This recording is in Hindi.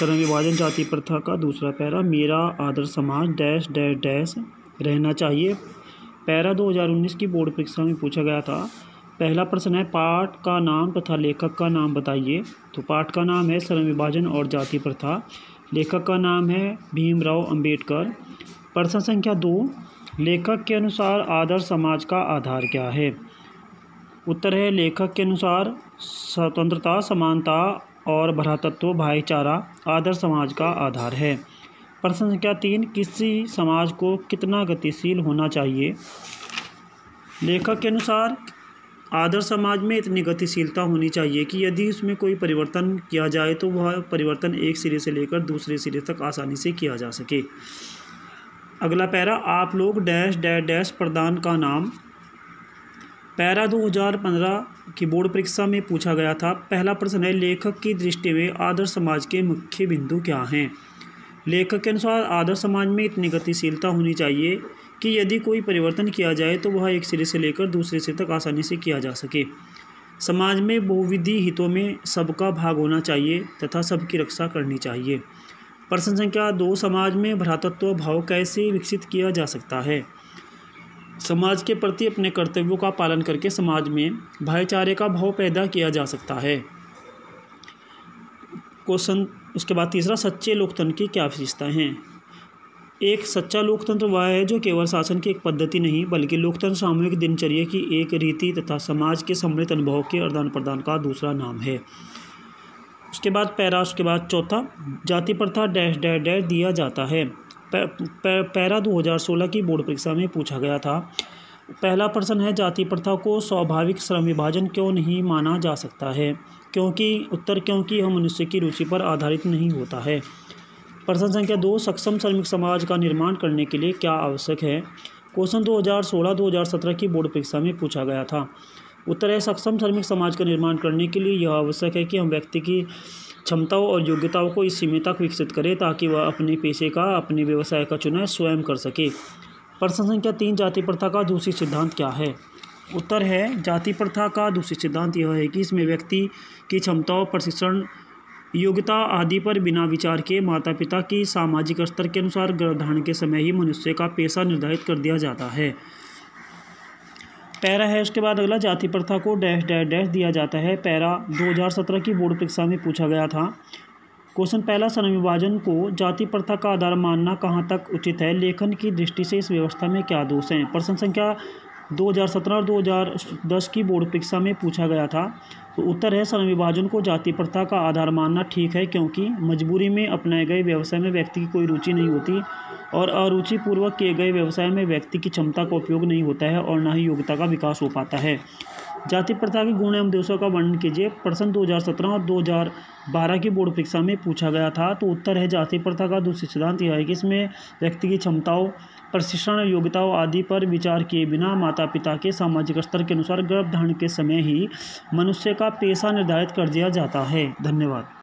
श्रम विभाजन जाति प्रथा का दूसरा पैरा, मेरा आदर्श समाज डैश डैश डैश रहना चाहिए। पैरा 2019 की बोर्ड परीक्षा में पूछा गया था। पहला प्रश्न है, पाठ का नाम तथा लेखक का नाम बताइए। तो पाठ का नाम है श्रम विभाजन और जाति प्रथा, लेखक का नाम है भीमराव अंबेडकर। प्रश्न संख्या 2, लेखक के अनुसार आदर्श समाज का आधार क्या है। उत्तर है, लेखक के अनुसार स्वतंत्रता, समानता और भ्रातृत्व भाईचारा आदर्श समाज का आधार है। प्रश्न संख्या 3, किसी समाज को कितना गतिशील होना चाहिए। लेखक के अनुसार आदर्श समाज में इतनी गतिशीलता होनी चाहिए कि यदि उसमें कोई परिवर्तन किया जाए तो वह परिवर्तन एक सिरे से लेकर दूसरे सिरे तक आसानी से किया जा सके। अगला पैरा, आप लोग डैश डैश डैश प्रदान का नाम। पैरा 2015 की बोर्ड परीक्षा में पूछा गया था। पहला प्रश्न है, लेखक की दृष्टि में आदर्श समाज के मुख्य बिंदु क्या हैं। लेखक के अनुसार आदर्श समाज में इतनी गतिशीलता होनी चाहिए कि यदि कोई परिवर्तन किया जाए तो वह एक सिरे से लेकर दूसरे सिरे तक आसानी से किया जा सके। समाज में बहुविधि हितों में सबका भाग होना चाहिए तथा सबकी रक्षा करनी चाहिए। प्रश्न संख्या 2, समाज में भ्रातृत्व भाव कैसे विकसित किया जा सकता है। समाज के प्रति अपने कर्तव्यों का पालन करके समाज में भाईचारे का भाव पैदा किया जा सकता है। क्वेश्चन उसके बाद तीसरा, सच्चे लोकतंत्र की क्या विशेषताएं हैं। एक सच्चा लोकतंत्र वह है जो केवल शासन की एक पद्धति नहीं बल्कि लोकतंत्र सामूहिक दिनचर्या की एक रीति तथा समाज के सम्मिलित अनुभवों के आदान प्रदान का दूसरा नाम है। उसके बाद चौथा, जाति प्रथा डैश डैश डैश दिया जाता है। पैरा 2016 की बोर्ड परीक्षा में पूछा गया था। पहला प्रश्न है, जाति प्रथा को स्वाभाविक श्रम विभाजन क्यों नहीं माना जा सकता है। क्योंकि यह मनुष्य की रुचि पर आधारित नहीं होता है। प्रश्न संख्या 2, सक्षम श्रमिक समाज का निर्माण करने के लिए क्या आवश्यक है। क्वेश्चन 2016-2017 की बोर्ड परीक्षा में पूछा गया था। उत्तर है, सक्षम श्रमिक समाज का निर्माण करने के लिए यह आवश्यक है कि हम व्यक्ति की क्षमताओं और योग्यताओं को इस सीमा तक विकसित करें ताकि वह अपने पेशे का, अपने व्यवसाय का चुनाव स्वयं कर सके। प्रश्न संख्या 3, जाति प्रथा का दूसरी सिद्धांत क्या है। उत्तर है, जाति प्रथा का दूसरी सिद्धांत यह है कि इसमें व्यक्ति की क्षमताओं, प्रशिक्षण, योग्यता आदि पर बिना विचार के माता पिता की सामाजिक स्तर के अनुसार गर्भधारण के समय ही मनुष्य का पेशा निर्धारित कर दिया जाता है। पैरा है उसके बाद अगला, जाति प्रथा को डैश डैश डैश दिया जाता है। पैरा 2017 की बोर्ड परीक्षा में पूछा गया था। क्वेश्चन पहला, श्रम विभाजन को जाति प्रथा का आधार मानना कहाँ तक उचित है। लेखन की दृष्टि से इस व्यवस्था में क्या दोष हैं। प्रश्न संख्या 2017 और 2010 की बोर्ड परीक्षा में पूछा गया था। तो उत्तर है, श्रम विभाजन को जाति प्रथा का आधार मानना ठीक है क्योंकि मजबूरी में अपनाए गए व्यवसाय में व्यक्ति की कोई रुचि नहीं होती और अरुचि पूर्वक किए गए व्यवसाय में व्यक्ति की क्षमता का उपयोग नहीं होता है और न ही योग्यता का विकास हो पाता है। जाति प्रथा के गुण एवं दोषों का वर्णन कीजिए। प्रश्न 2017 और 2012 की बोर्ड परीक्षा में पूछा गया था। तो उत्तर है, जाति प्रथा का दूसरी सिद्धांत यह है कि इसमें व्यक्ति की क्षमताओं, प्रशिक्षण, योग्यताओं आदि पर विचार किए बिना माता पिता के सामाजिक स्तर के अनुसार गर्भधारण के समय ही मनुष्य का पेशा निर्धारित कर दिया जाता है। धन्यवाद।